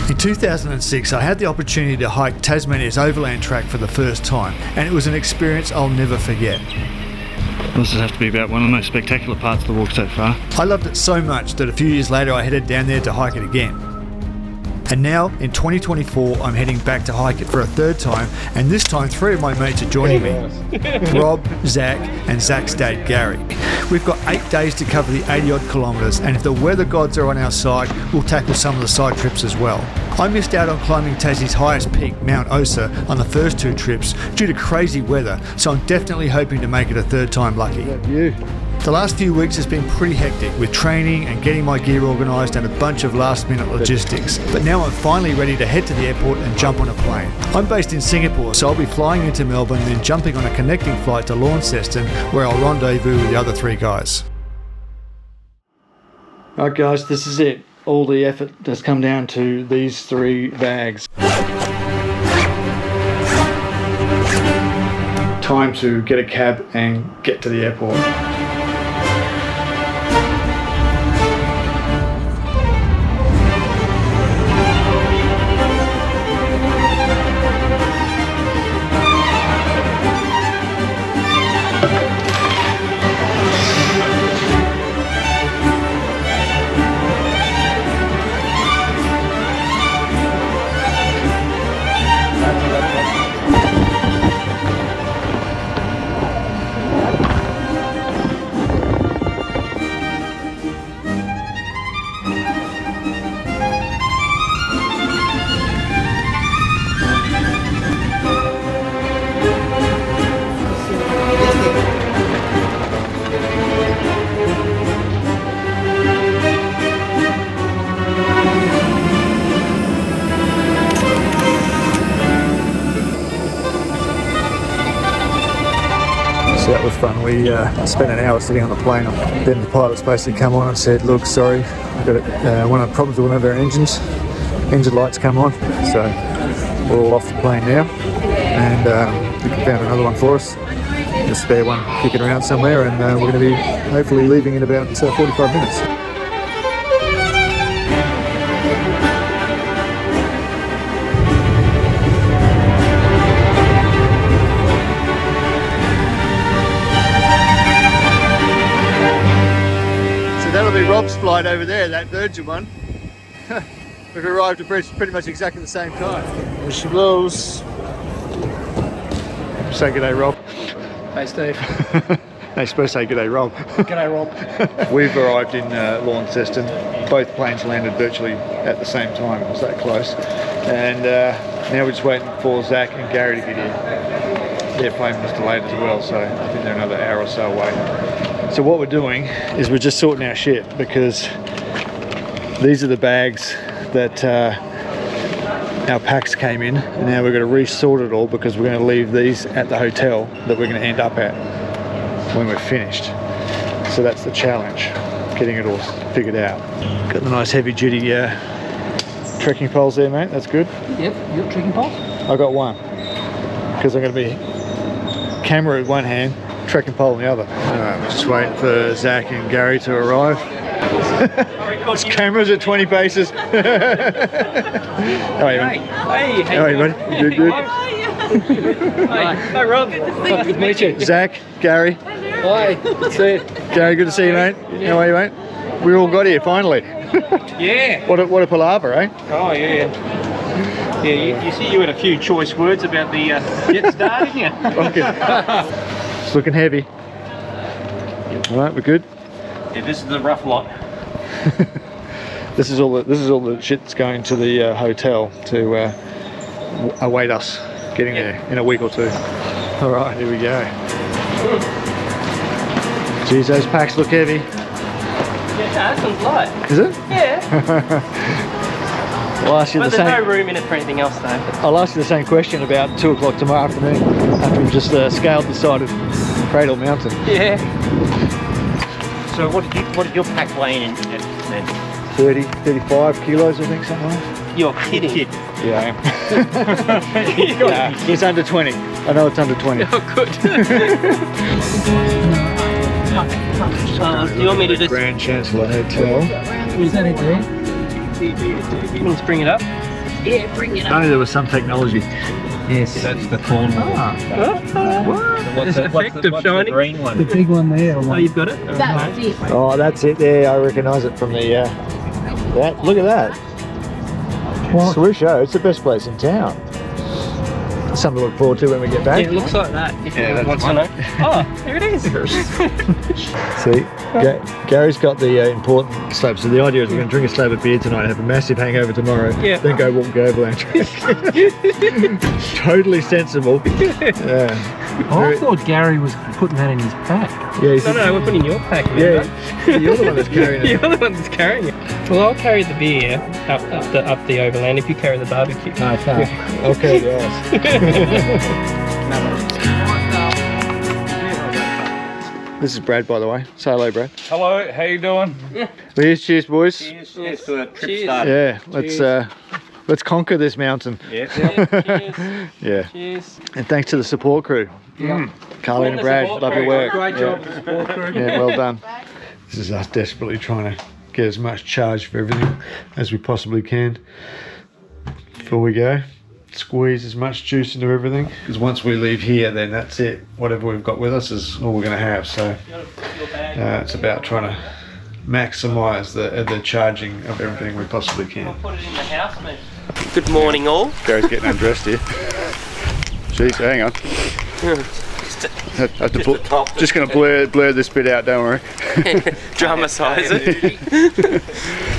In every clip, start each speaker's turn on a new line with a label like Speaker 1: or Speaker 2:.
Speaker 1: In 2006, I had the opportunity to hike Tasmania's Overland Track for the first time, and it was an experience I'll never forget.
Speaker 2: This has to be about one of the most spectacular parts of the walk so far.
Speaker 1: I loved it so much that a few years later I headed down there to hike it again. And now, in 2024, I'm heading back to hike it for a third time, and this time 3 of my mates are joining me. Rob, Zak, and Zak's dad, Gary. We've got 8 days to cover the 80-odd kilometres, and if the weather gods are on our side, we'll tackle some of the side trips as well. I missed out on climbing Tassie's highest peak, Mount Osa, on the first 2 trips due to crazy weather, so I'm definitely hoping to make it a third time lucky. The last few weeks has been pretty hectic with training and getting my gear organised and a bunch of last minute logistics. But now I'm finally ready to head to the airport and jump on a plane. I'm based in Singapore, so I'll be flying into Melbourne and then jumping on a connecting flight to Launceston where I'll rendezvous with the other 3 guys. Alright guys, this is it. All the effort has come down to these 3 bags. Time to get a cab and get to the airport. So that was fun. We spent an hour sitting on the plane. Then the pilot's basically come on and said, look, sorry, we've got one of the problems with one of our engines. Engine lights come on. So we're all off the plane now. And we found another one for us. A spare one kicking around somewhere. And we're going to be hopefully leaving in about 45 minutes. That'll be Rob's flight over there, that Virgin one. We've arrived at pretty much exactly the same time. There she blows. Say good day, Rob.
Speaker 3: Hey, Steve.
Speaker 1: They're supposed to say good day, Rob.
Speaker 3: G'day, Rob.
Speaker 1: We've arrived in Launceston. Both planes landed virtually at the same time. It was that close. And now we're just waiting for Zak and Gary to get here. Their plane was delayed as well, so I think they're another hour or so away. So what we're doing is we're just sorting our shit, because these are the bags that our packs came in, and now we're going to re-sort it all because we're going to leave these at the hotel that we're going to end up at when we're finished. So that's the challenge, getting it all figured out. Got the nice heavy duty trekking poles there, mate. That's good.
Speaker 3: Yep, you got trekking poles?
Speaker 1: I got one because I'm going to be camera in one hand, trekking pole in the other. Just waiting for Zak and Gary to arrive. This camera's at 20 paces. How are you, mate?
Speaker 4: Hey,
Speaker 1: how are you, buddy? You good?
Speaker 4: Hi, Rob.
Speaker 3: Good to meet you.
Speaker 1: Zak, Gary.
Speaker 3: Hi, good to see you.
Speaker 1: Gary, good to see you, mate. How are you, mate? We all got here finally.
Speaker 4: Yeah.
Speaker 1: What a palaver, eh?
Speaker 4: Oh, yeah. Yeah, you see you had a few choice words about the jet star, didn't you?
Speaker 1: Okay. It's looking heavy. All right, we're good.
Speaker 4: Yeah, this is the rough lot.
Speaker 1: This is all the shit that's going to the hotel to await us getting there in a week or 2. All right, here we go. Geez, those packs look heavy.
Speaker 4: Yeah, this one's light.
Speaker 1: Is it?
Speaker 4: Yeah.
Speaker 1: I'll ask you
Speaker 4: But
Speaker 1: the
Speaker 4: there's
Speaker 1: same.
Speaker 4: no room in it for anything else, though.
Speaker 1: I'll ask you the same question about 2 o'clock tomorrow afternoon after we've just scaled the side of Cradle Mountain.
Speaker 4: Yeah. So what did your pack weigh in at then?
Speaker 1: 30, 35 kilos, I think, something like that.
Speaker 4: You're kidding.
Speaker 1: Yeah. Yeah, it's under 20. I know it's under 20.
Speaker 4: Oh, good. Do you want me to just...
Speaker 1: Grand Chancellor Hotel.
Speaker 3: Was that it there?
Speaker 4: Let's bring it up.
Speaker 5: Yeah, bring it
Speaker 1: If
Speaker 5: up.
Speaker 1: only there was some technology.
Speaker 3: Yes. That's the corn one.
Speaker 4: There's an effect of shining.
Speaker 3: Green one.
Speaker 5: The big one there.
Speaker 4: Oh, you've got it?
Speaker 5: That's it.
Speaker 1: Oh, that's it there. I recognise it from the. That. Look at that. Swisher. It's the best place in town. Something to look forward to when we get back.
Speaker 4: Yeah, it looks like that. If
Speaker 1: Yeah,
Speaker 4: you want
Speaker 1: that's
Speaker 4: to know. Oh, there it is.
Speaker 1: See, Gary's got the important slab. So the idea is we're going to drink a slab of beer tonight, have a massive hangover tomorrow,
Speaker 4: Yeah.
Speaker 1: then go walk the Overland Track. Totally sensible. Yeah.
Speaker 3: I thought Gary was putting that in his pack.
Speaker 1: Yeah,
Speaker 4: No, we're putting your pack.
Speaker 1: yeah, you're the one that's carrying it.
Speaker 4: You're the one that's carrying it. Well, I'll carry the beer up the overland if you carry the barbecue.
Speaker 3: Okay.
Speaker 1: I'll carry the ice. This is Brad, by the way. Say hello, Brad.
Speaker 6: Hello, how you doing?
Speaker 1: Well, here's cheers, boys.
Speaker 6: Cheers to a trip
Speaker 4: Cheers.
Speaker 6: start.
Speaker 1: Yeah, let's conquer this mountain.
Speaker 6: Yeah.
Speaker 4: Cheers.
Speaker 1: Yeah,
Speaker 4: Cheers.
Speaker 1: and thanks to the support crew. Karleen and Brad, love your work.
Speaker 4: Great job,
Speaker 1: Yeah.
Speaker 4: the support crew.
Speaker 1: Yeah, well done. This is us desperately trying to get as much charge for everything as we possibly can before we go. Squeeze as much juice into everything, because once we leave here, then that's it. Whatever we've got with us is all we're going to have. So it's about trying to maximise the charging of everything we possibly can.
Speaker 4: Put it in the house, mate. Good morning, all.
Speaker 1: Gary's getting undressed here. Jeez, hang on. Just going to blur this bit out, don't worry.
Speaker 4: Dramatise it.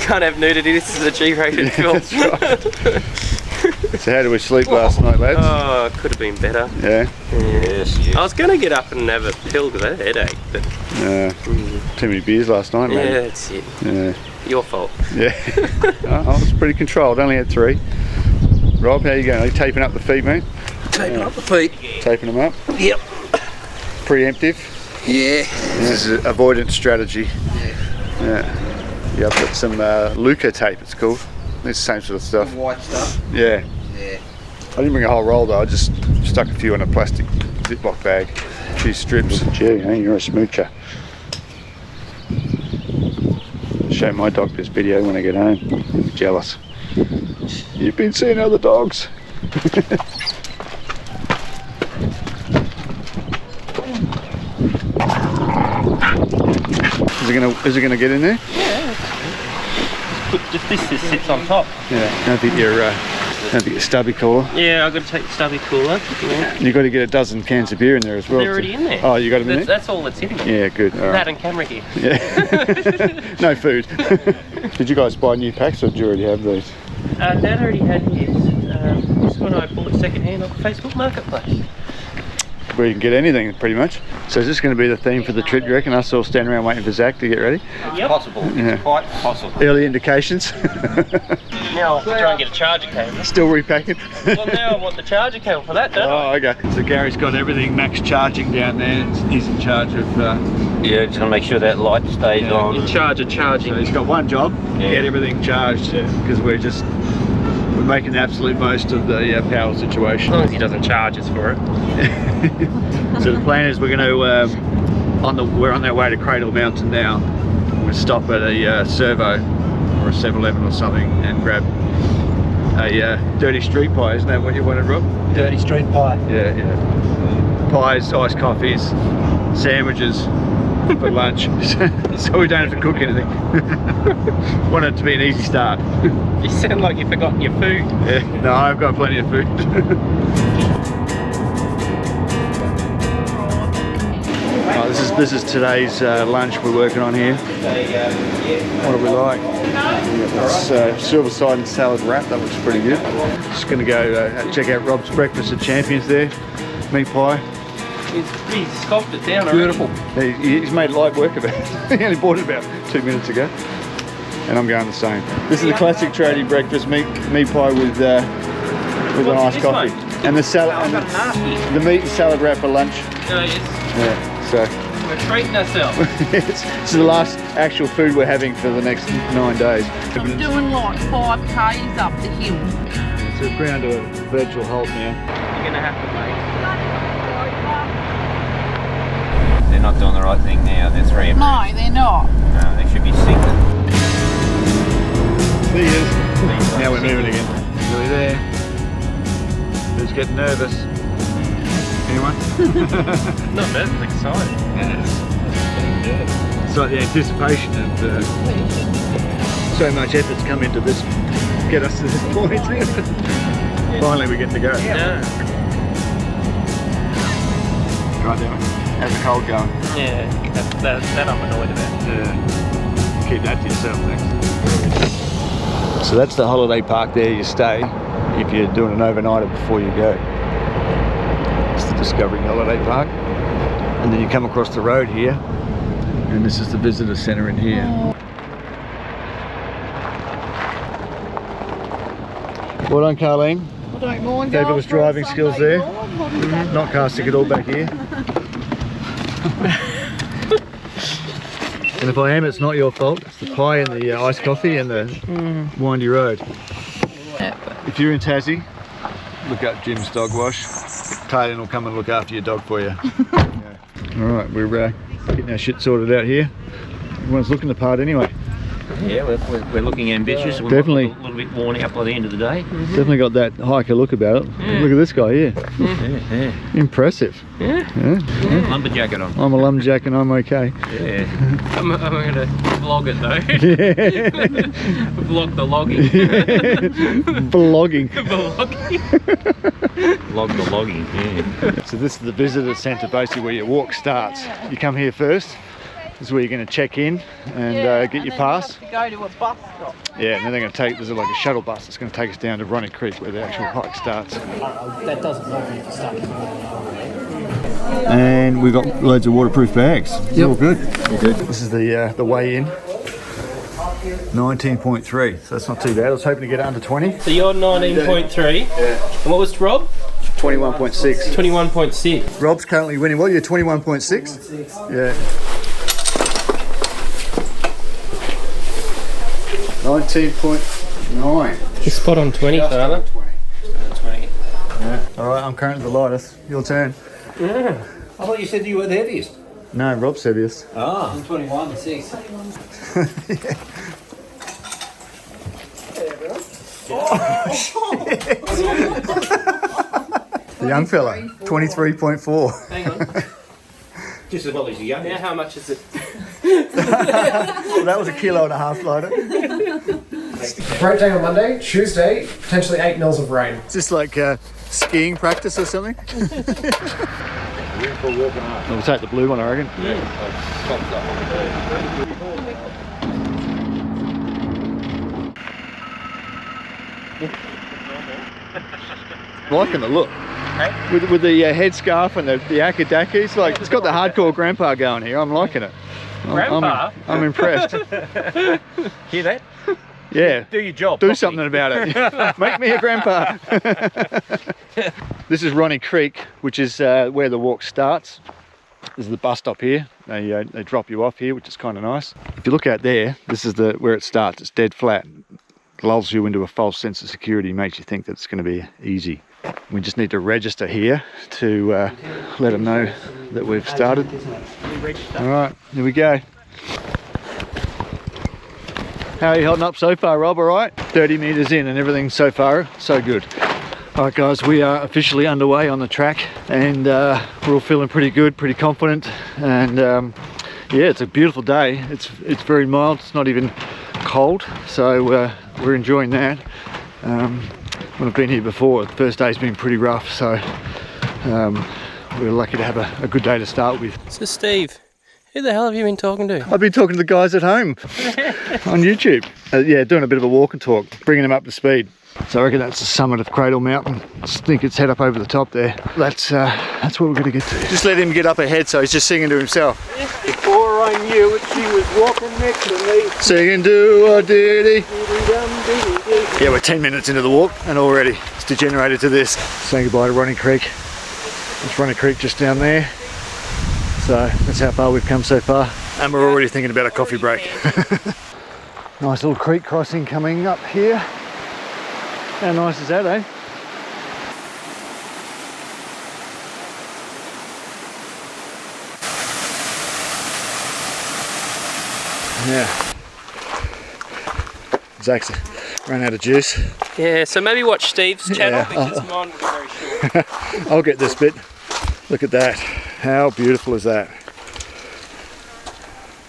Speaker 4: Can't have nudity, this is a G-rated film.
Speaker 1: So how did we sleep last night, lads?
Speaker 4: Oh, could have been better.
Speaker 1: Yeah?
Speaker 4: Yes. I was going to get up and have a pill because I had a headache, but
Speaker 1: Too many beers last night,
Speaker 4: yeah,
Speaker 1: man.
Speaker 4: that's it.
Speaker 1: Yeah.
Speaker 4: Your fault.
Speaker 1: Yeah. I was pretty controlled, only had 3. Rob, how you going? Are you taping up the feet, mate?
Speaker 7: Taping up the feet.
Speaker 1: Taping them up?
Speaker 7: Yep.
Speaker 1: Preemptive?
Speaker 7: Yeah.
Speaker 1: This is an avoidance strategy. Yeah. Yeah, I've got some Luca tape, it's called. It's the same sort of stuff.
Speaker 7: White stuff.
Speaker 1: Yeah.
Speaker 7: Yeah.
Speaker 1: I didn't bring a whole roll though, I just stuck a few in a plastic Ziploc bag. A few strips. Gee, hey, you're a smoocher. Show my dog this video when I get home. He'll be jealous. You've been seeing other dogs. Is it gonna get in there?
Speaker 4: Just this sits on top.
Speaker 1: Yeah. Don't think you're stubby cooler.
Speaker 4: Yeah, I've got to take the stubby cooler. Yeah.
Speaker 1: You've got to get a dozen cans of beer in there as well.
Speaker 4: They're already in there.
Speaker 1: Oh, you got them in there?
Speaker 4: That's all that's in there.
Speaker 1: Yeah, good. All
Speaker 4: That
Speaker 1: right.
Speaker 4: and camera gear.
Speaker 1: Yeah. No food. Did you guys buy new packs or did you already have these?
Speaker 4: Dad already had his. This one I bought second hand off Facebook Marketplace.
Speaker 1: Where you can get anything pretty much. So is this going to be the theme for the trip, you reckon? Us all standing around waiting for Zak to get ready?
Speaker 4: Yep.
Speaker 6: Possible.
Speaker 1: Yeah.
Speaker 6: Quite possible.
Speaker 1: Early indications.
Speaker 4: Now I have to try and get a charger cable.
Speaker 1: Still repacking.
Speaker 4: Well, now I want the charger cable for that, don't I?
Speaker 1: Oh, okay. So Gary's got everything max charging down there. He's in charge of.
Speaker 6: Yeah, just gonna make sure that light stays on.
Speaker 4: In charge of charging.
Speaker 1: So he's got one job: get everything charged. Because we're making the absolute most of the power situation.
Speaker 4: As long as he doesn't charge us for it.
Speaker 1: So the plan is we're going to we're on our way to Cradle Mountain now. We'll stop at a servo or a 7-Eleven or something and grab a dirty street pie. Isn't that what you wanted, Rob?
Speaker 3: Dirty street pie.
Speaker 1: Yeah, yeah. Pies, iced coffees, sandwiches for lunch, so we don't have to cook anything. Want it to be an easy start.
Speaker 4: You sound like you've forgotten your food.
Speaker 1: Yeah, no, I've got plenty of food. Oh, this is today's lunch we're working on here. What do we like? This silver side and salad wrap, that looks pretty good. Just going to go check out Rob's Breakfast of Champions there. Meat pie.
Speaker 4: He's sculpted it down.
Speaker 3: Beautiful.
Speaker 1: He's made light work of it. He only bought it about 2 minutes ago. And I'm going the same. This is a classic tradie breakfast, meat pie with an iced coffee. And the salad, and the meat and salad wrap for lunch.
Speaker 4: Yes.
Speaker 1: Yeah, so
Speaker 4: We're treating ourselves.
Speaker 1: this is the last actual food we're having for the next 9 days.
Speaker 5: I'm doing like 5 Ks up the hill.
Speaker 1: So we're ground to a virtual halt now.
Speaker 4: You're going to have to wait.
Speaker 6: They're not doing the right thing now. They're 3
Speaker 5: No, they're not.
Speaker 6: No, they should be sinking.
Speaker 1: There he is. Now we're moving again. Really there. Who's getting nervous? Anyone?
Speaker 4: Not bad, it's exciting.
Speaker 1: It's like the anticipation of so much effort's come into this, get us to this point. Finally we get to go.
Speaker 4: Yeah.
Speaker 1: Right now, how's the cold going?
Speaker 4: Yeah, that I'm annoyed about.
Speaker 1: Yeah. Keep that to yourself next. So that's the holiday park there you stay if you're doing an overnighter before you go. It's the Discovery Holiday Park. And then you come across the road here, and this is the visitor centre in here. Well done, Karleen.
Speaker 5: I don't mind.
Speaker 1: Fabulous driving skills there. Not casting it all back here. And if I am, it's not your fault. It's the pie and the iced coffee and the windy road. If you're in Tassie, look up Jim's Dog Wash. Karleen will come and look after your dog for you. Alright, we're getting our shit sorted out here. Everyone's looking the part anyway.
Speaker 6: Yeah, we're looking ambitious. We're
Speaker 1: Definitely.
Speaker 6: a little bit worn out by the end of the day.
Speaker 1: Definitely got that hiker look about it.
Speaker 6: Yeah.
Speaker 1: Look at this guy here.
Speaker 6: Yeah.
Speaker 1: Impressive.
Speaker 6: Yeah.
Speaker 1: Yeah.
Speaker 6: Lumberjacket on.
Speaker 1: I'm a lumberjack and I'm okay.
Speaker 6: Yeah.
Speaker 4: I'm going to vlog it though.
Speaker 1: Yeah.
Speaker 4: Vlog the logging.
Speaker 1: Vlogging.
Speaker 6: Log the logging, yeah.
Speaker 1: So this is the visitor centre, basically where your walk starts. You come here first. This is where you're going to check in and get your pass.
Speaker 5: To go to a bus stop.
Speaker 1: Yeah, and then they're going to take, there's like a shuttle bus that's going to take us down to Ronnie Creek where the actual hike starts.
Speaker 3: That doesn't work if you start.
Speaker 1: And we've got loads of waterproof bags. It's all good. This is the weigh in. 19.3, so that's not too bad. I was hoping to get it under 20.
Speaker 4: So you're 19.3.
Speaker 1: Yeah.
Speaker 4: And what was Rob?
Speaker 1: 21.6.
Speaker 4: 21.6.
Speaker 1: Rob's currently winning. What, you're 21.6? Yeah. 19.9.
Speaker 4: You're spot on 20, father.
Speaker 6: 20.
Speaker 1: Yeah. Alright, I'm currently the lightest. Your turn.
Speaker 6: I thought you said you were the heaviest.
Speaker 1: No, Rob's heaviest.
Speaker 6: Ah.
Speaker 3: I'm 21.6.
Speaker 1: The young fella, 23.4.
Speaker 4: Hang on.
Speaker 6: Just as well as the young.
Speaker 4: Now how much is it?
Speaker 1: Well, that was 1.5 kilos lighter.
Speaker 8: Great day on Monday. Tuesday, potentially 8 mils of rain.
Speaker 1: Is this like skiing practice or something? We'll take the blue one, I reckon. Liking the look. With the headscarf and the akadakis, like it's got the hardcore grandpa going here. I'm liking it.
Speaker 4: Grandpa?
Speaker 1: I'm impressed.
Speaker 6: Hear that?
Speaker 1: Yeah.
Speaker 6: Do your job.
Speaker 1: Do
Speaker 6: properly.
Speaker 1: something about it. Make me a grandpa. This is Ronnie Creek, which is where the walk starts. This is the bus stop here. They drop you off here, which is kind of nice. If you look out there, this is where it starts. It's dead flat. Lulls you into a false sense of security, makes you think that it's going to be easy. We just need to register here to let them know that we've started. All right, here we go. How are you holding up so far, Rob? All right? 30 metres in and everything so far, so good. All right, guys, we are officially underway on the track and we're all feeling pretty good, pretty confident. And yeah, it's a beautiful day. It's very mild. It's not even cold, so we're enjoying that. When I've been here before, the first day's been pretty rough, so we're lucky to have a good day to start with.
Speaker 4: So Steve, who the hell have you been talking to?
Speaker 1: I've been talking to the guys at home on YouTube. Yeah, doing a bit of a walk and talk, bringing them up to speed. So I reckon that's the summit of Cradle Mountain. I think it's head up over the top there. That's what we're going to get to. Just let him get up ahead, so he's just singing to himself.
Speaker 3: Before I knew it, she was walking next to me.
Speaker 1: Singing do a ditty. Yeah, we're 10 minutes into the walk and already it's degenerated to this. Saying goodbye to Ronnie Creek. It's Ronnie Creek just down there. So that's how far we've come so far. And we're already thinking about a coffee break. Nice little creek crossing coming up here. How nice is that, eh? Yeah. Zaks Ran out of juice.
Speaker 5: Yeah, so maybe watch Steve's channel
Speaker 1: Yeah.
Speaker 5: because mine will be very short.
Speaker 1: I'll get this bit. Look at that. How beautiful is that?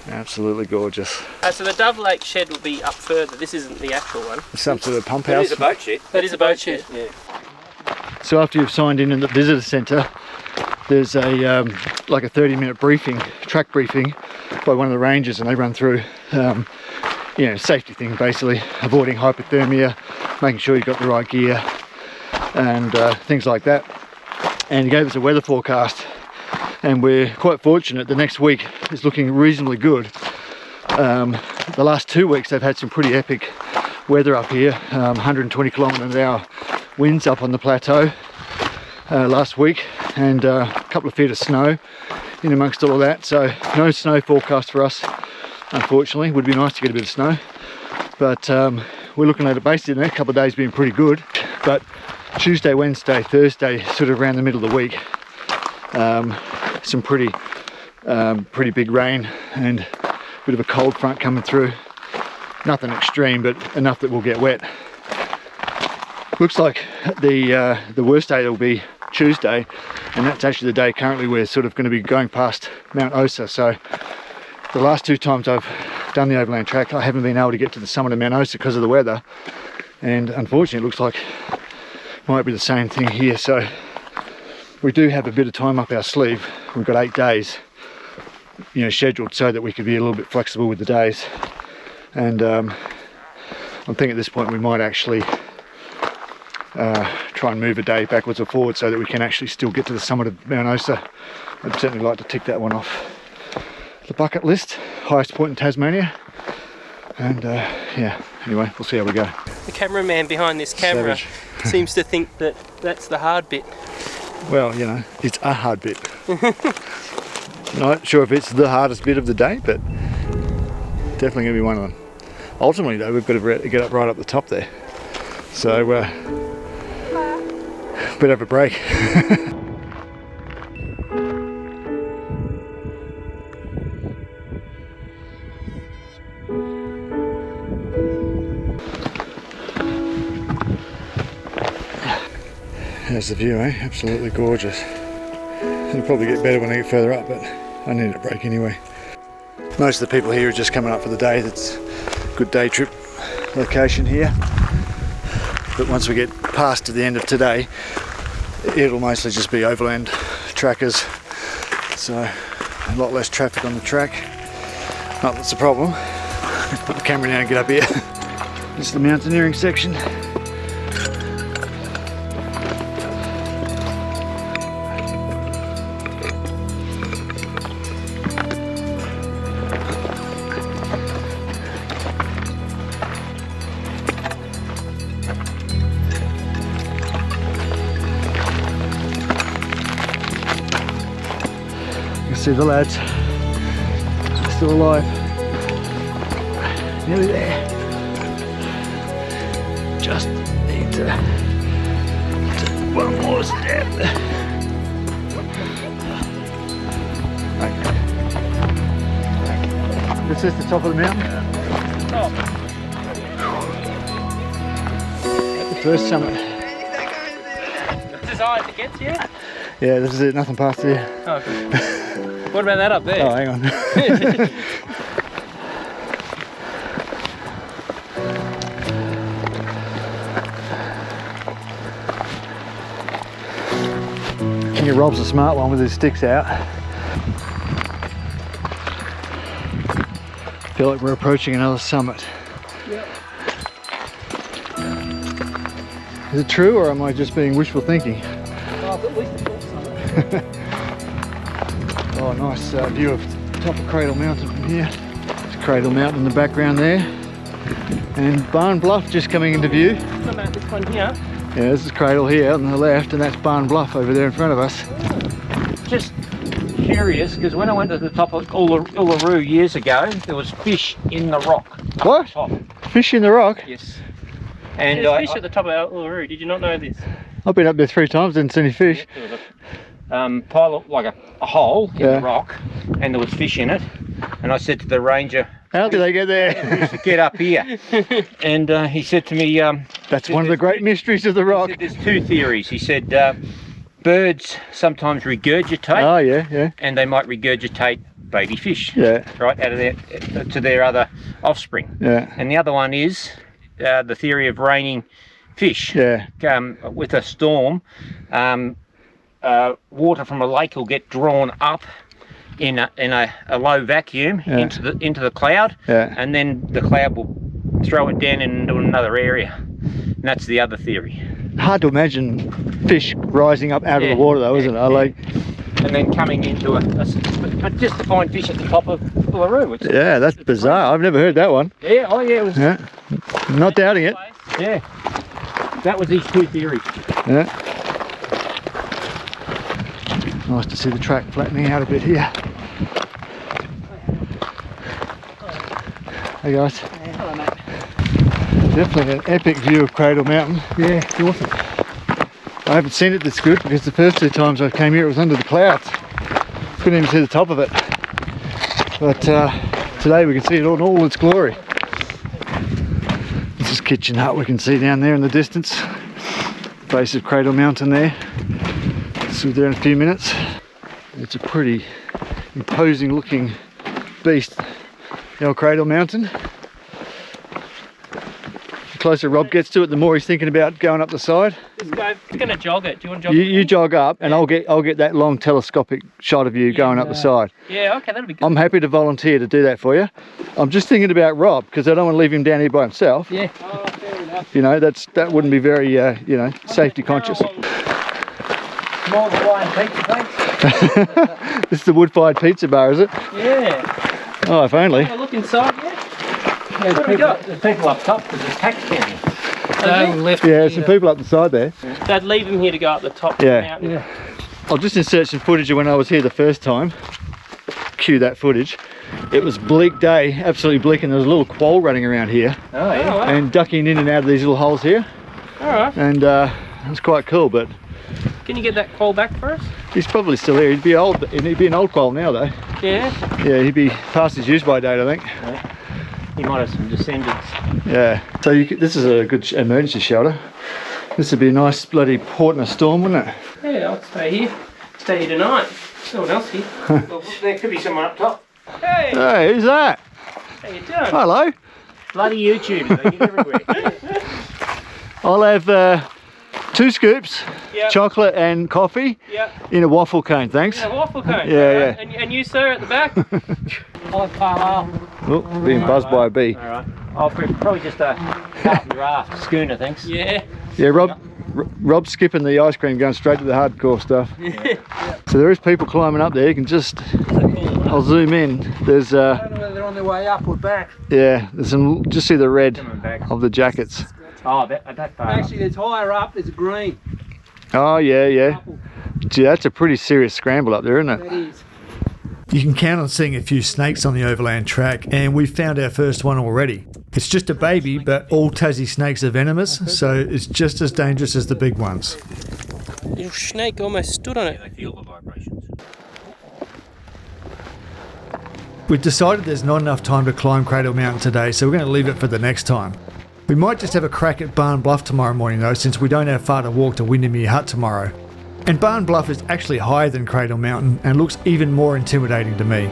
Speaker 1: Absolutely gorgeous.
Speaker 5: So the Dove Lake shed will be up further. This isn't the actual one.
Speaker 1: Some sort of pump
Speaker 6: It
Speaker 1: house.
Speaker 6: is a boat shed.
Speaker 5: That is a boat shed.
Speaker 6: Yeah.
Speaker 1: So after you've signed in the visitor centre, there's a like a 30-minute briefing, track briefing by one of the rangers, and they run through you know, safety thing, basically avoiding hypothermia, making sure you've got the right gear and things like that. And he gave us a weather forecast, and we're quite fortunate. The next week is looking reasonably good. The last 2 weeks they've had some pretty epic weather up here, 120 km/h winds up on the plateau last week, and a couple of feet of snow in amongst all of that. So no snow forecast for us, unfortunately. Would be nice to get a bit of snow, but we're looking at it basically the next couple of days being pretty good. But Tuesday, Wednesday, Thursday, sort of around the middle of the week, some pretty big rain and a bit of a cold front coming through. Nothing extreme, but enough that we'll get wet. Looks like the worst day will be Tuesday, and that's actually the day currently we're sort of going to be going past Mount Osa. So the last 2 times I've done the Overland Track, I haven't been able to get to the summit of Mount Osa because of the weather, and unfortunately it looks like it might be the same thing here. So we do have a bit of time up our sleeve. We've got 8 days, you know, scheduled so that we could be a little bit flexible with the days. And I'm thinking at this point we might actually try and move a day backwards or forwards so that we can actually still get to the summit of Mount Osa. I'd certainly like to tick that one off the bucket list. Highest point in Tasmania. And yeah, anyway, we'll see how we go.
Speaker 5: The cameraman behind this camera seems to think that that's the hard bit.
Speaker 1: Well, you know, it's a hard bit. Not sure if it's the hardest bit of the day, but definitely going to be one of them. Ultimately though, we've got to get up right up the top there. So bit of a break. There's the view, eh? Absolutely gorgeous. It'll probably get better when I get further up, but I need a break anyway. Most of the people here are just coming up for the day. That's a good day trip location here. But once we get past to the end of today, it'll mostly just be overland trackers. So a lot less traffic on the track. Not that's a problem. Let's put the camera down and get up here. This is the mountaineering section. See the lads still alive, nearly there. Just need to one more step. Okay. This is the top of the mountain.
Speaker 5: Top.
Speaker 1: The first summit.
Speaker 5: Designed to get to you?
Speaker 1: Yeah, this is it, nothing past here.
Speaker 5: Oh, good. What about that up there?
Speaker 1: Oh, hang on. I think Rob's a smart one with his sticks out. I feel like we're approaching another summit.
Speaker 5: Yep.
Speaker 1: Is it true, or am I just being wishful thinking?
Speaker 5: Oh, at least the fourth summit.
Speaker 1: Oh, nice view of top of Cradle Mountain from here. There's Cradle Mountain in the background there, and Barn Bluff just coming into view.
Speaker 5: What about this one here?
Speaker 1: Yeah, this is Cradle here on the left, and that's Barn Bluff over there in front of us.
Speaker 6: Just curious, because when I went to the top of Uluru years ago, there was fish in the rock.
Speaker 1: What?
Speaker 6: Top.
Speaker 1: Fish in the rock?
Speaker 6: Yes. And
Speaker 5: There's fish at the top of Uluru. Did you not know this?
Speaker 1: I've been up there 3 times, didn't see any fish.
Speaker 6: there was a pile of, like a hole in the rock, and there was fish in it. And I said to the ranger
Speaker 1: How did they get there?
Speaker 6: to get up here. And he said to me,
Speaker 1: That's one of the great mysteries of the rock.
Speaker 6: he said there's two theories. He said birds sometimes regurgitate.
Speaker 1: Oh yeah.
Speaker 6: And they might regurgitate baby fish.
Speaker 1: Yeah.
Speaker 6: Right, out of their to their other offspring.
Speaker 1: Yeah.
Speaker 6: And the other one is the theory of raining fish.
Speaker 1: Yeah.
Speaker 6: With a storm, water from a lake will get drawn up in a low vacuum into the cloud, and then the cloud will throw it down into another area. And that's the other theory.
Speaker 1: Hard to imagine fish rising up out of the water though, isn't it? Like,
Speaker 6: and then coming into but just to find fish at the top of Uluru.
Speaker 1: yeah, that's bizarre. I've never heard that one.
Speaker 6: Yeah, oh yeah, it was.
Speaker 1: Yeah. Not doubting it.
Speaker 6: Yeah, that was these two theories.
Speaker 1: Yeah. Nice to see the track flattening out a bit here. Hey guys.
Speaker 3: Hello, mate.
Speaker 1: Definitely an epic view of Cradle Mountain.
Speaker 3: Yeah, it's awesome.
Speaker 1: I haven't seen it this good because the first two times I came here it was under the clouds. Couldn't even see the top of it. But today we can see it all in all its glory. This is Kitchen Hut we can see down there in the distance. Base of Cradle Mountain there. So there in a few minutes. It's a pretty imposing looking beast, the old Cradle Mountain. The closer Rob gets to it, the more he's thinking about going up the side.
Speaker 5: This guy's gonna jog it. Do you want to jog
Speaker 1: You jog up, and I'll get that long telescopic shot of you going up the side.
Speaker 5: Yeah, okay, that'll be good.
Speaker 1: I'm happy to volunteer to do that for you. I'm just thinking about Rob because I don't want to leave him down here by himself.
Speaker 5: Yeah. Oh, fair enough.
Speaker 1: You know, that wouldn't be very you know, safety conscious.
Speaker 6: Small Hawaiian pizza place.
Speaker 1: This is the wood-fired pizza bar, is it?
Speaker 5: Yeah.
Speaker 1: Oh, if only.
Speaker 5: Have a look inside, yeah.
Speaker 6: There's
Speaker 5: What do we got?
Speaker 6: There's people up top because there's tax down here.
Speaker 1: Yeah, some people up the side there.
Speaker 5: They'd leave him here to go up the top
Speaker 1: Yeah.
Speaker 5: of the mountain. Yeah.
Speaker 1: I'll just insert some footage of when I was here the first time. Cue that footage. It was bleak day, absolutely bleak, and there was a little quoll running around here
Speaker 6: Oh yeah.
Speaker 5: Oh, wow.
Speaker 1: and ducking in and out of these little holes here.
Speaker 5: Alright.
Speaker 1: And it was quite cool, but
Speaker 5: Can you get that quoll back for us?
Speaker 1: he's probably still here. He'd be an old quoll now though.
Speaker 5: Yeah.
Speaker 1: Yeah, he'd be past his use by date, I think.
Speaker 6: He might have some descendants.
Speaker 1: Yeah. So this is a good emergency shelter. This would be a nice bloody port in a storm, wouldn't it?
Speaker 5: Yeah, I'll stay here. Stay here tonight. No one else here.
Speaker 6: Well, there could be someone up top.
Speaker 5: Hey!
Speaker 1: Hey, who's that?
Speaker 5: How you doing?
Speaker 1: Hello.
Speaker 6: Bloody YouTubers, they get everywhere.
Speaker 1: I'll have 2 scoops,
Speaker 5: Yep.
Speaker 1: chocolate and coffee
Speaker 5: Yep.
Speaker 1: in a waffle cone, thanks.
Speaker 5: A waffle cone.
Speaker 1: Yeah,
Speaker 5: alright.
Speaker 1: yeah.
Speaker 5: And you, sir, at the back?
Speaker 6: Hi, Carl.
Speaker 1: Oh, being buzzed by a bee.
Speaker 6: Alright. I'll probably just a carpenter raft schooner, thanks.
Speaker 5: Yeah.
Speaker 1: Yeah, Rob's skipping the ice cream, going straight to the hardcore stuff. So there is people climbing up there. You can just, I'll zoom in. There's
Speaker 3: I don't know whether they're on their way up or back.
Speaker 1: yeah, there's some. Just see the red
Speaker 6: Coming back.
Speaker 1: of the jackets.
Speaker 6: Oh, that far.
Speaker 3: Actually, there's higher up, there's a green.
Speaker 1: Oh yeah. Gee, that's a pretty serious scramble up there, isn't it?
Speaker 3: That is.
Speaker 1: You can count on seeing a few snakes on the Overland Track, and we found our first one already. It's just a baby, but all Tassie snakes are venomous, so it's just as dangerous as the big ones.
Speaker 5: Little snake almost stood on it.
Speaker 6: They feel the vibrations.
Speaker 1: We've decided there's not enough time to climb Cradle Mountain today, so we're going to leave it for the next time. We might just have a crack at Barn Bluff tomorrow morning though, since we don't have far to walk to Windermere Hut tomorrow. And Barn Bluff is actually higher than Cradle Mountain and looks even more intimidating to me.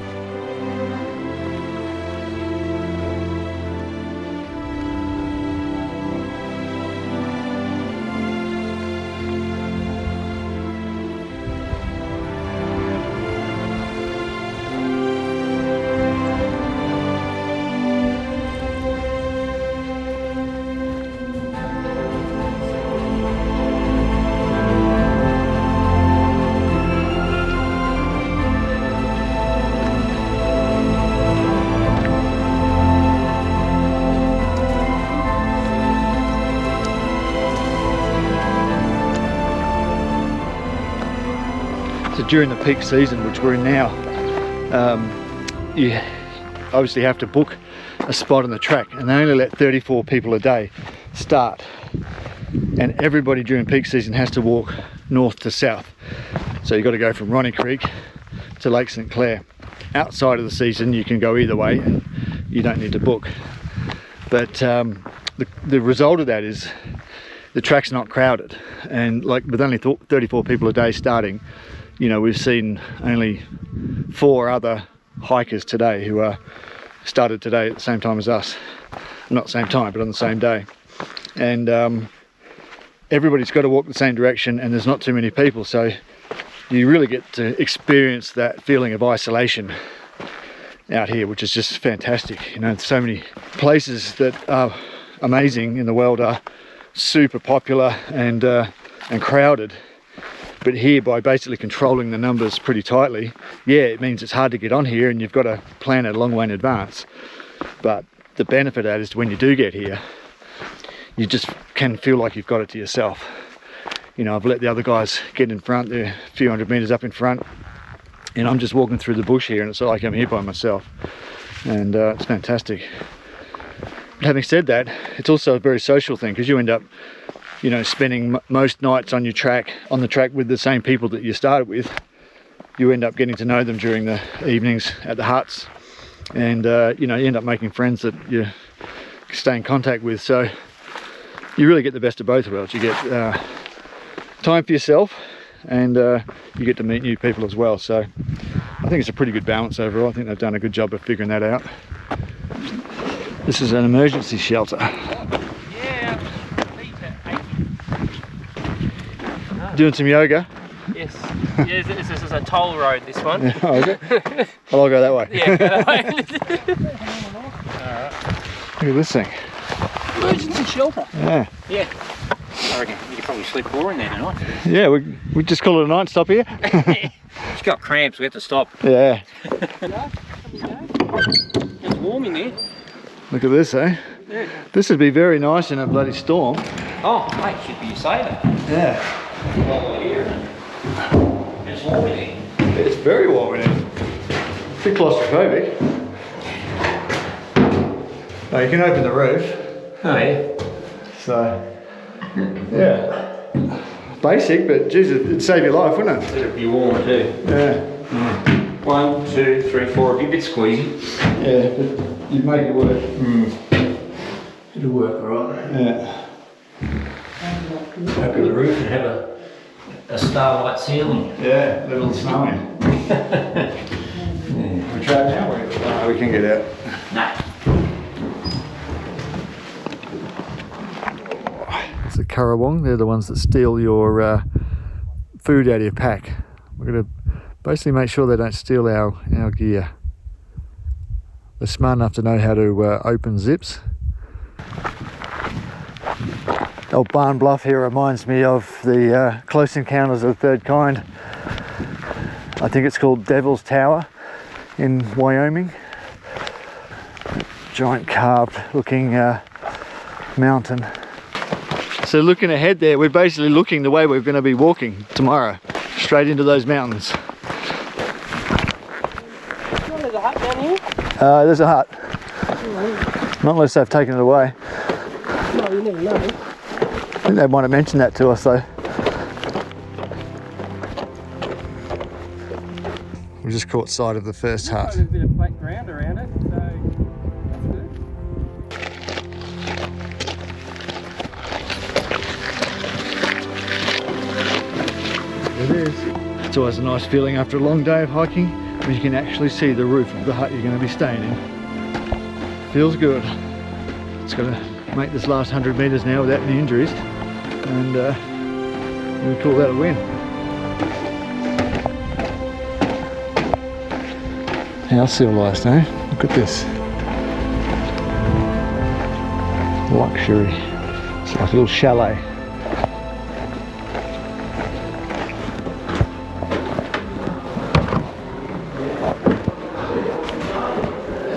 Speaker 1: So during the peak season, which we're in now, you obviously have to book a spot on the track, and they only let 34 people a day start. And everybody during peak season has to walk north to south. So you've got to go from Ronnie Creek to Lake St Clair. Outside of the season, you can go either way, and you don't need to book. But the result of that is the track's not crowded, and like with only 34 people a day starting, you know, we've seen only 4 other hikers today who started today at the same time as us. Not the same time, but on the same day. And everybody's got to walk the same direction, and there's not too many people, so you really get to experience that feeling of isolation out here, which is just fantastic. You know, so many places that are amazing in the world are super popular and crowded, but here, by basically controlling the numbers pretty tightly, yeah, it means it's hard to get on here and you've got to plan it a long way in advance. But the benefit of that is when you do get here, you just can feel like you've got it to yourself. You know, I've let the other guys get in front, they're a few hundred meters up in front, and I'm just walking through the bush here, and it's like I'm here by myself, and it's fantastic. But having said that, it's also a very social thing, because you end up, you know, spending most nights on the track with the same people that you started with. You end up getting to know them during the evenings at the huts, and you know, you end up making friends that you stay in contact with. So you really get the best of both worlds. You get time for yourself, and you get to meet new people as well. So I think it's a pretty good balance overall. I think they've done a good job of figuring that out. This is an emergency shelter.
Speaker 5: Yeah.
Speaker 1: Doing some yoga?
Speaker 5: Yes. Yeah, this is a toll road, this one.
Speaker 1: Yeah, okay. Well, I'll go that way.
Speaker 5: Yeah, go that way.
Speaker 1: Look at this thing.
Speaker 5: Emergency shelter.
Speaker 1: Yeah.
Speaker 6: Yeah. I reckon you could probably sleep 4 in there tonight.
Speaker 1: Yeah, we just call it a night stop here.
Speaker 6: She's got cramps, we have to stop.
Speaker 1: Yeah.
Speaker 6: It's warm in there.
Speaker 1: Look at this, eh?
Speaker 6: Yeah.
Speaker 1: This would be very nice in a bloody storm.
Speaker 6: Oh, mate, should be a saver.
Speaker 1: Yeah.
Speaker 6: Oh, here. It's warm in there.
Speaker 1: It's very warm in here. A bit claustrophobic. No, you can open the roof.
Speaker 6: Oh, yeah.
Speaker 1: So, yeah. Basic, but geez, it'd save your life, wouldn't it?
Speaker 6: It'd be warm too.
Speaker 1: Yeah.
Speaker 6: 1, 2, 3, 4, a bit squeezy.
Speaker 1: Yeah, but you'd make it work.
Speaker 6: It'll work alright.
Speaker 1: Yeah.
Speaker 6: Open the roof and have a starlight ceiling.
Speaker 1: Yeah, little snowing. We're trapped now, no, we can get out.
Speaker 6: Nah.
Speaker 1: It's the Currawong, they're the ones that steal your food out of your pack. We're going to basically make sure they don't steal our gear. They're smart enough to know how to open zips. Old Barn Bluff here reminds me of the Close Encounters of the Third Kind. I think it's called Devil's Tower in Wyoming. Giant carved looking mountain. So looking ahead there, we're basically looking the way we're going to be walking tomorrow, straight into those mountains.
Speaker 5: There's a hut down here?
Speaker 1: There's a hut. Not unless they've taken it away.
Speaker 5: No, you never know.
Speaker 1: I think they might have mentioned that to us though. We just caught sight of the first hut.
Speaker 5: There's a bit of flat ground around it, so
Speaker 1: It is. It's always a nice feeling after a long day of hiking when you can actually see the roof of the hut you're going to be staying in. Feels good. It's got to make this last 100 metres now without any injuries, and we call that a win. How civilised, eh? Look at this. Luxury. It's like a little chalet.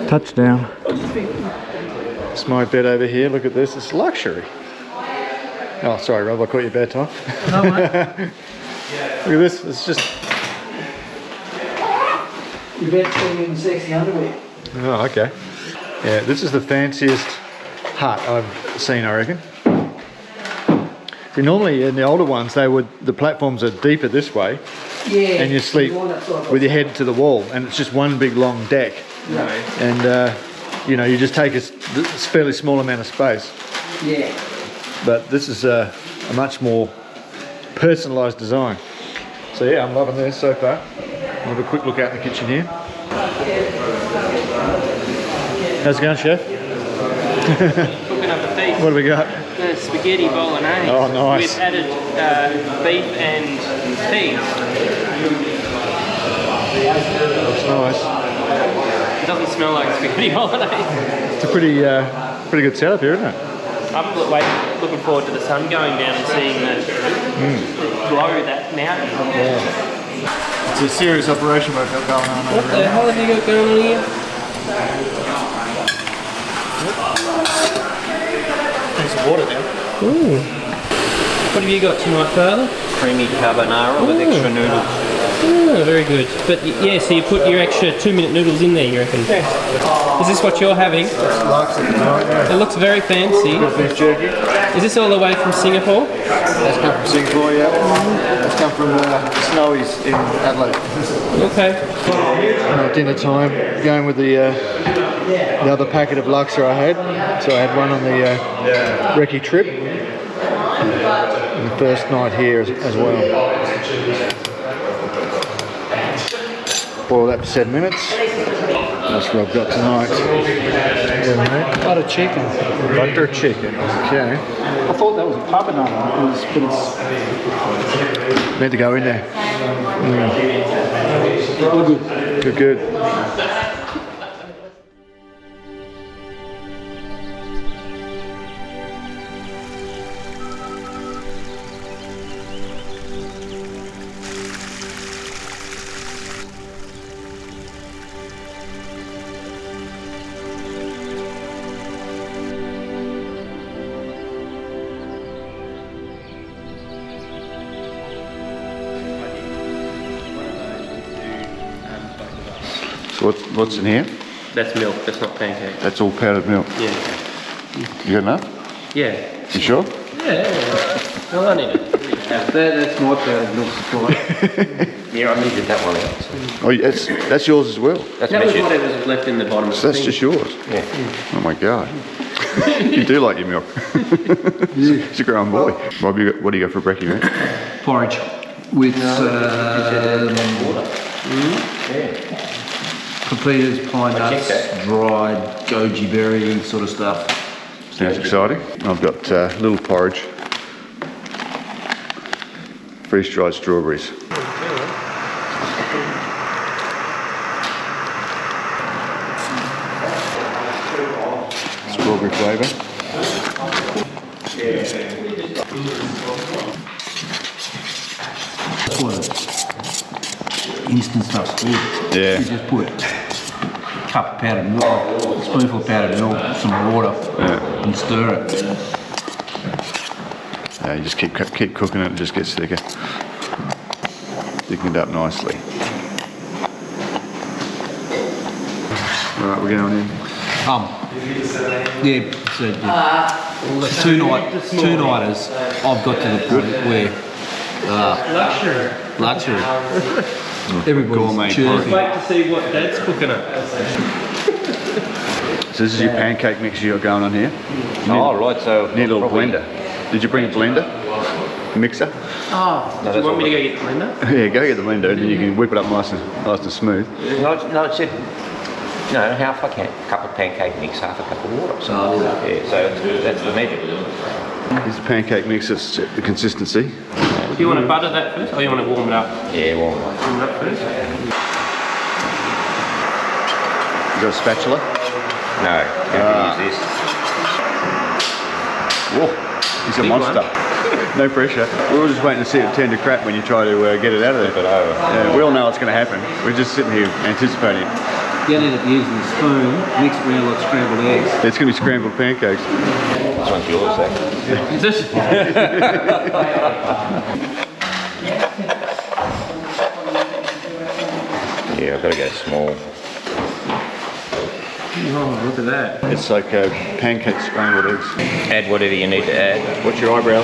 Speaker 1: Touchdown. It's my bed over here. Look at this. It's luxury. Oh, sorry, Rob. I caught you bad time.
Speaker 5: no, mate.
Speaker 1: Look at this. It's just.
Speaker 5: Your bed's sitting in sexy underwear.
Speaker 1: Oh, okay. Yeah, this is the fanciest hut I've seen, I reckon. See, normally in the older ones, the platforms are deeper this way,
Speaker 5: Yeah.
Speaker 1: and you sleep with your head to the wall, and it's just one big long deck.
Speaker 5: No.
Speaker 1: And you know, you just take a fairly small amount of space.
Speaker 5: Yeah.
Speaker 1: But this is a much more personalised design. So yeah, I'm loving this so far. We'll have a quick look out in the kitchen here. How's it going, Chef?
Speaker 5: Cooking up a feast.
Speaker 1: What do we got?
Speaker 5: Spaghetti bolognese.
Speaker 1: Oh, nice.
Speaker 5: With added beef and peas.
Speaker 1: Looks nice.
Speaker 5: It doesn't smell like spaghetti bolognese.
Speaker 1: It's a pretty good setup here, isn't it?
Speaker 5: I'm looking forward to the sun going down and seeing the glow of that mountain.
Speaker 1: Yeah. It's a serious operation we've got going on.
Speaker 5: What the hell have you got going on here?
Speaker 1: Need some water now.
Speaker 5: Ooh. What have you got tonight, Father?
Speaker 6: Creamy carbonara with extra noodles.
Speaker 5: Oh, very good. But yeah, so you put your extra 2-minute noodles in there, you reckon? Is this what you're having? It looks very fancy.
Speaker 1: Beef jerky.
Speaker 5: Is this all the way from Singapore?
Speaker 1: That's come from Singapore, yeah. That's come from Snowy's in Adelaide.
Speaker 5: Okay.
Speaker 1: Dinner time, going with the other packet of Luxor I had. So I had one on the recce trip. And the first night here as well. Boil that for 7 minutes. That's what I've got tonight.
Speaker 3: Butter chicken.
Speaker 1: Butter chicken. Okay.
Speaker 3: I thought that was a carbonara. But it's
Speaker 1: Meant to go in there. Good. Good. So what's in here?
Speaker 5: That's milk, that's not pancake.
Speaker 1: That's all powdered milk.
Speaker 5: Yeah.
Speaker 1: You got enough?
Speaker 5: Yeah.
Speaker 1: You sure?
Speaker 5: Yeah. Well, I need it.
Speaker 3: that's my powdered milk supply.
Speaker 6: Yeah, I needed that one out.
Speaker 1: Oh, that's yours as well.
Speaker 6: That's
Speaker 5: That was
Speaker 6: measured.
Speaker 5: whatever's left in the bottom of
Speaker 1: So
Speaker 5: the
Speaker 1: that's
Speaker 5: thing.
Speaker 1: just yours.
Speaker 6: Yeah.
Speaker 1: Oh my God. You do like your milk. He's a grown boy. Rob, what do you got for brekkie, mate?
Speaker 3: Porridge with pepitas, pine nuts, dried goji berry sort of stuff.
Speaker 1: Sounds exciting. I've got little porridge, freeze-dried strawberries. Strawberry flavour.
Speaker 3: Instant stuff's good.
Speaker 1: Yeah.
Speaker 3: You just put a cup of powdered milk, a spoonful of powdered milk, some water, and stir it.
Speaker 1: You just keep cooking it, it just gets thicker. Thicking it up nicely. Alright, we're going in.
Speaker 3: Yeah, so two-nighters, I've got to the point where luxury. Everybody's chirping.
Speaker 5: Wait to see what Dad's cooking up.
Speaker 1: So this is your pancake mix you got going on here.
Speaker 6: Oh, right, so...
Speaker 1: Need a little blender. Did you bring a blender? Mixer?
Speaker 6: No,
Speaker 5: Do you
Speaker 6: that's
Speaker 5: want me to
Speaker 6: all
Speaker 5: go get the blender?
Speaker 1: Yeah, go get the blender and then you can whip it up nice and smooth.
Speaker 6: No, it said, half a cup of pancake mix, half a cup of water. So, yeah, so that's the measure.
Speaker 1: Here's the pancake mix, it's the consistency.
Speaker 5: Do you want to butter that first, or you want to warm it up?
Speaker 6: Yeah, well,
Speaker 5: Warm it up first?
Speaker 1: You got a spatula?
Speaker 6: no, can't use this.
Speaker 1: Whoa, he's a
Speaker 5: Big
Speaker 1: monster. No pressure. We were just waiting to see it turn to crap when you try to get it out of there.
Speaker 6: Flip it over.
Speaker 1: Yeah, we all know it's going to happen. We're just sitting here anticipating it.
Speaker 3: You end up using a spoon, mix it around like scrambled eggs.
Speaker 1: It's going to be scrambled pancakes.
Speaker 6: This one's yours, Zak.
Speaker 5: Is this?
Speaker 6: Yeah, I've got to go small.
Speaker 5: Oh, look at that.
Speaker 1: It's like pancake scrambled eggs.
Speaker 6: Add whatever you need to add.
Speaker 1: What's your eyebrow?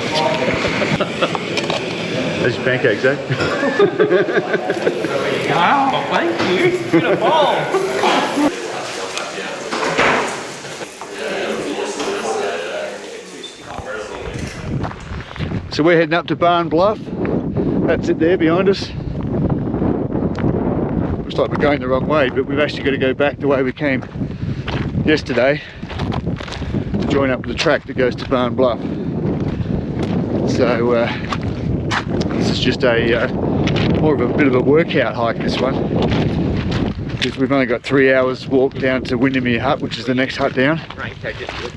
Speaker 1: There's your pancakes, eh?
Speaker 5: Wow, thank you. It's been a ball.
Speaker 1: So we're heading up to Barn Bluff. That's it there behind us. Looks like we're going the wrong way, but we've actually got to go back the way we came yesterday to join up with the track that goes to Barn Bluff. So this is just a more of a bit of a workout hike, this one, because we've only got 3 hours walk down to Windermere Hut, which is the next hut down.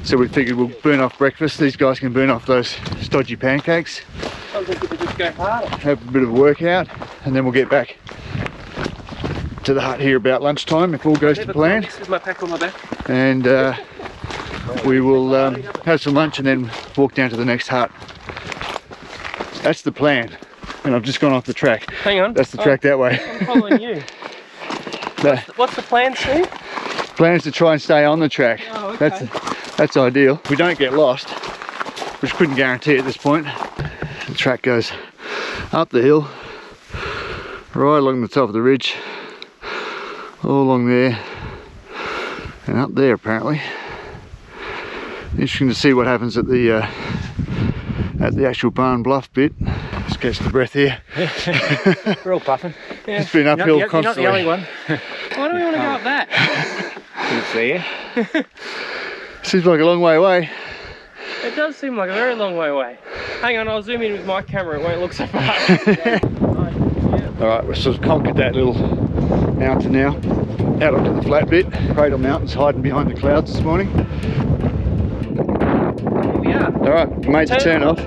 Speaker 1: So we figured we'll burn off breakfast. These guys can burn off those stodgy pancakes, have a bit of a workout, and then we'll get back to the hut here about lunchtime if all goes to plan.
Speaker 5: This is my pack on my back.
Speaker 1: And we will have some lunch and then walk down to the next hut. That's the plan. And I've just gone off the track.
Speaker 5: Hang on.
Speaker 1: That's the track that way.
Speaker 5: I'm following you. What's the plan, Steve?
Speaker 1: Plan is to try and stay on the track.
Speaker 5: Oh, okay.
Speaker 1: That's ideal. We don't get lost, which couldn't guarantee at this point. The track goes up the hill, right along the top of the ridge, all along there, and up there apparently. Interesting to see what happens at the actual Barn Bluff bit. Just catch the breath here.
Speaker 6: We're all puffing.
Speaker 5: Yeah.
Speaker 1: It's been uphill
Speaker 6: You're
Speaker 1: constantly.
Speaker 6: not the only one.
Speaker 5: Why do we want to go up that?
Speaker 6: Good to see you.
Speaker 1: Seems like a long way away.
Speaker 5: It does seem like a very long way away. Hang on, I'll zoom in with my camera, it won't look so far.
Speaker 1: Alright, we've sort of conquered that little mountain now. Out onto the flat bit. Cradle Mountain's hiding behind the clouds this morning.
Speaker 5: Here we are.
Speaker 1: Alright, made the turn off.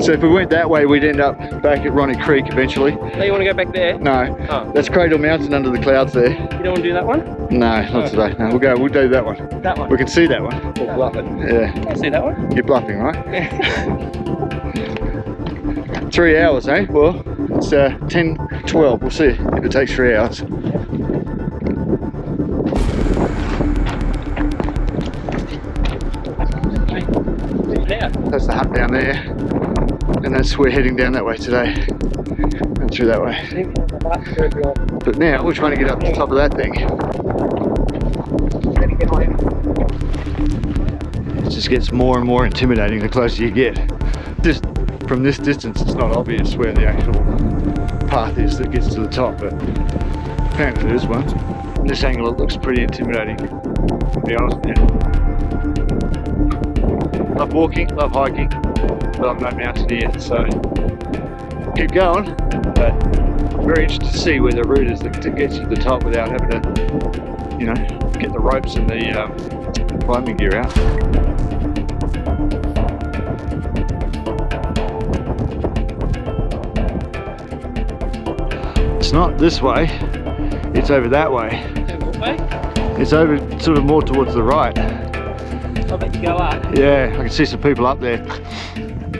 Speaker 1: So if we went that way, we'd end up back at Ronnie Creek eventually.
Speaker 5: So you want to go back there?
Speaker 1: No,
Speaker 5: Oh.
Speaker 1: that's Cradle Mountain under the clouds there.
Speaker 5: You don't want to do that one?
Speaker 1: No, not today. No, we'll do that one.
Speaker 5: That one?
Speaker 1: We can see that one.
Speaker 6: We'll bluff it.
Speaker 1: Yeah,
Speaker 5: I see that one.
Speaker 1: you're bluffing, right? 3 hours, eh? Well, it's 10:12. We'll see if it takes 3 hours.
Speaker 5: Yeah.
Speaker 1: That's the hut down there, and we're heading down that way today, and through that way. But now we're trying to get up to the top of that thing. It just gets more and more intimidating the closer you get. Just from this distance, it's not obvious where the actual path is that gets to the top, but apparently there is one. From this angle, it looks pretty intimidating, to be honest with you. Love walking, love hiking, but I'm no mountaineer, so keep going. But I'm very interested to see where the route is that gets you to the top without having to, you know, get the ropes and the climbing gear out. It's not this way, it's over that way.
Speaker 5: What way?
Speaker 1: It's over sort of more towards the right.
Speaker 5: I'll bet you go up.
Speaker 1: Yeah, I can see some people up there.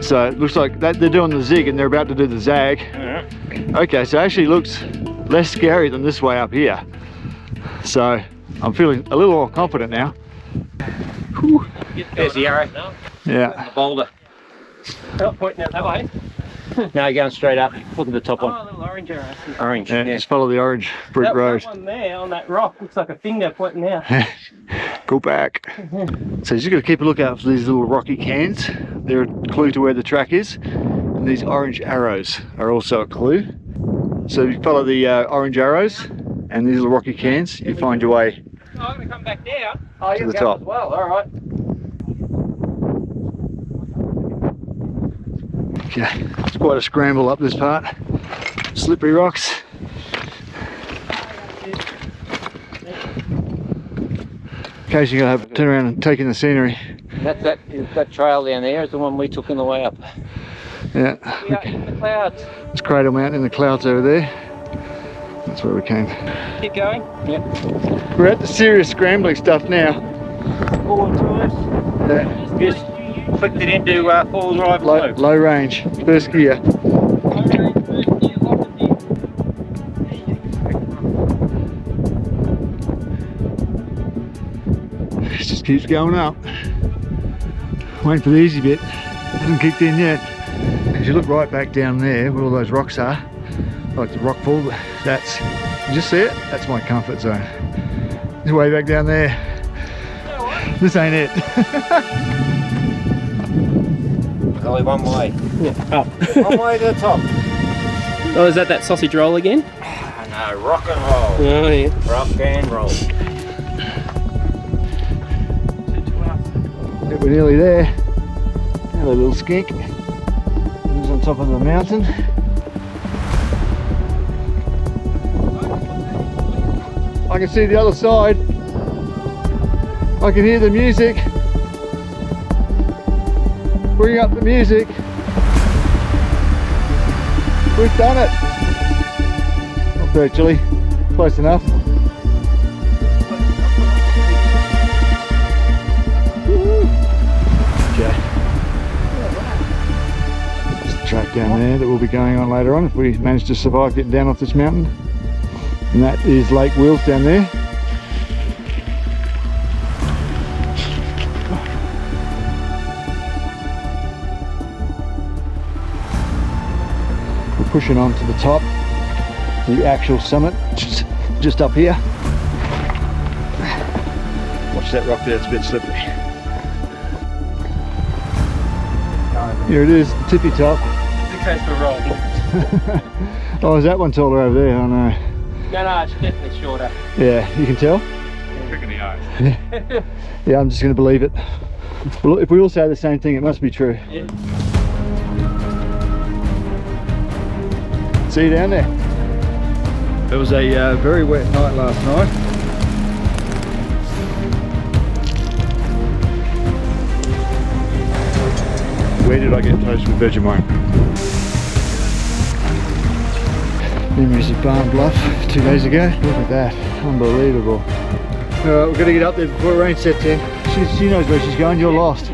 Speaker 1: So it looks like that they're doing the zig and they're about to do the zag. Okay, so it actually looks less scary than this way up here. So I'm feeling a little more confident now. Whew.
Speaker 6: There's the arrow.
Speaker 1: Yeah.
Speaker 6: The boulder.
Speaker 5: Oh, pointing out that way.
Speaker 6: No, you're going straight up. Look at the top
Speaker 5: Oh,
Speaker 6: one.
Speaker 5: a little orange arrow.
Speaker 6: Orange.
Speaker 1: Yeah,
Speaker 6: Yeah.
Speaker 1: just follow the orange brick
Speaker 5: That
Speaker 1: road.
Speaker 5: one there on that rock looks like a finger pointing out.
Speaker 1: Go back. So you just got to keep a lookout for these little rocky cans. They're a clue to where the track is. And these orange arrows are also a clue. So if you follow the orange arrows and these little rocky cans, you find your way
Speaker 5: Oh, I'm going to come back down.
Speaker 1: Oh, to the top.
Speaker 5: As well, alright.
Speaker 1: Okay, it's quite a scramble up this part. Slippery rocks. Occasionally you're going to have to turn around and take in the scenery.
Speaker 6: That trail down there is the one we took on the way up.
Speaker 1: Yeah,
Speaker 5: We are in the clouds.
Speaker 1: it's Cradle Mountain in the clouds over there. That's where we came.
Speaker 5: Keep going.
Speaker 6: Yep.
Speaker 1: We're at the serious scrambling stuff now.
Speaker 5: Forward to us.
Speaker 1: Yeah.
Speaker 6: Just flicked it into four-wheel drive low.
Speaker 1: Low range, first gear. It just keeps going up. Waiting for the easy bit. Hasn't kicked in yet. As you look right back down there where all those rocks are, like the rock fall, that's, you just see it? That's my comfort zone. It's way back down there. This ain't it.
Speaker 6: Only one way.
Speaker 5: Yeah. Oh.
Speaker 6: One way to the top.
Speaker 5: Oh, is that sausage roll again?
Speaker 6: No, rock and roll.
Speaker 5: Oh, yeah.
Speaker 6: Rock and roll.
Speaker 1: We're nearly there. Hello, little skink. He's on top of the mountain. I can see the other side. I can hear the music. Bring up the music. We've done it. Not virtually. Close enough. Okay. There's a track down there that we'll be going on later on if we manage to survive getting down off this mountain. And that is Lake Wheels down there. We're pushing on to the top, the actual summit, just up here. Watch that rock there, it's a bit slippery. Here it is, the tippy top.
Speaker 5: It's a case for roll.
Speaker 1: Oh, is that one taller over there? Oh no.
Speaker 5: No, it's definitely shorter.
Speaker 1: Yeah, you can tell?
Speaker 4: Trick of the eye.
Speaker 1: Yeah, yeah, I'm just going to believe it. Well, if we all say the same thing, it must be true.
Speaker 5: Yeah.
Speaker 1: See you down there. It was a very wet night last night. Where did I get toast with Vegemite? Memories of Barn Bluff 2 days ago. Look at that, unbelievable. Alright, we're going to get up there before rain sets in. She knows where she's going, you're lost.